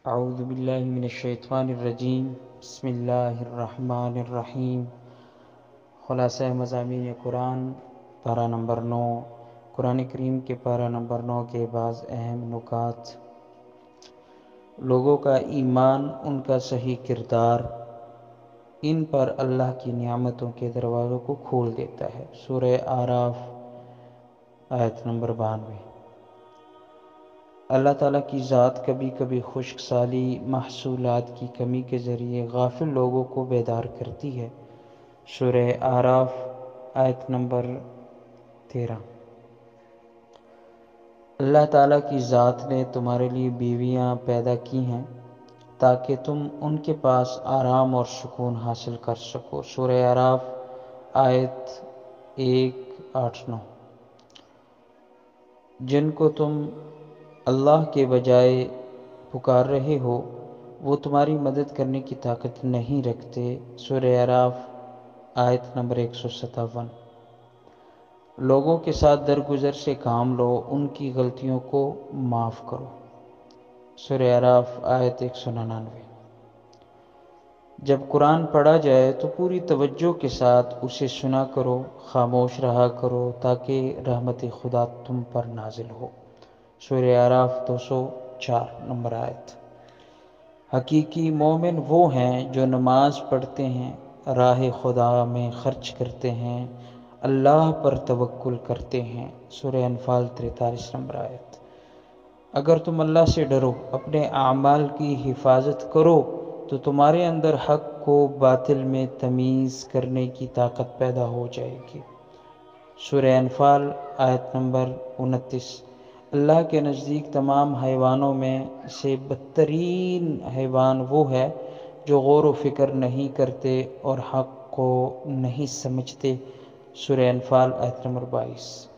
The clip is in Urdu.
اعوذ باللہ من الشیطان الرجیم بسم اللہ الرحمن الرحیم۔ خلاصہ مضامین قرآن پارہ نمبر 9۔ قرآن کریم کے پارہ نمبر 9 کے بعض اہم نکات۔ لوگوں کا ایمان، ان کا صحیح کردار ان پر اللہ کی نعمتوں کے دروازوں کو کھول دیتا ہے۔ سورہ اعراف آیت نمبر 92۔ اللہ تعالیٰ کی ذات کبھی کبھی خشک سالی، محصولات کی کمی کے ذریعے غافل لوگوں کو بیدار کرتی ہے۔ سورہ اعراف آیت نمبر 13۔ اللہ تعالیٰ کی ذات نے تمہارے لیے بیویاں پیدا کی ہیں تاکہ تم ان کے پاس آرام اور سکون حاصل کر سکو۔ سورہ اعراف آیت 1:8-9۔ جن کو تم اللہ کے بجائے پکار رہے ہو وہ تمہاری مدد کرنے کی طاقت نہیں رکھتے۔ سورہ اعراف آیت نمبر 157۔ لوگوں کے ساتھ درگزر سے کام لو، ان کی غلطیوں کو معاف کرو۔ سورہ اعراف آیت 199۔ جب قرآن پڑھا جائے تو پوری توجہ کے ساتھ اسے سنا کرو، خاموش رہا کرو تاکہ رحمت خدا تم پر نازل ہو۔ سورہ اعراف 204 نمبر آیت۔ حقیقی مومن وہ ہیں جو نماز پڑھتے ہیں، راہ خدا میں خرچ کرتے ہیں، اللہ پر توکل کرتے ہیں۔ سورہ انفال 43 نمبر آیت۔ اگر تم اللہ سے ڈرو، اپنے اعمال کی حفاظت کرو تو تمہارے اندر حق کو باطل میں تمیز کرنے کی طاقت پیدا ہو جائے گی۔ سورہ انفال آیت نمبر 29۔ اللہ کے نزدیک تمام حیوانوں میں سے بدترین حیوان وہ ہے جو غور و فکر نہیں کرتے اور حق کو نہیں سمجھتے۔ سورہ انفال آیت نمبر 22۔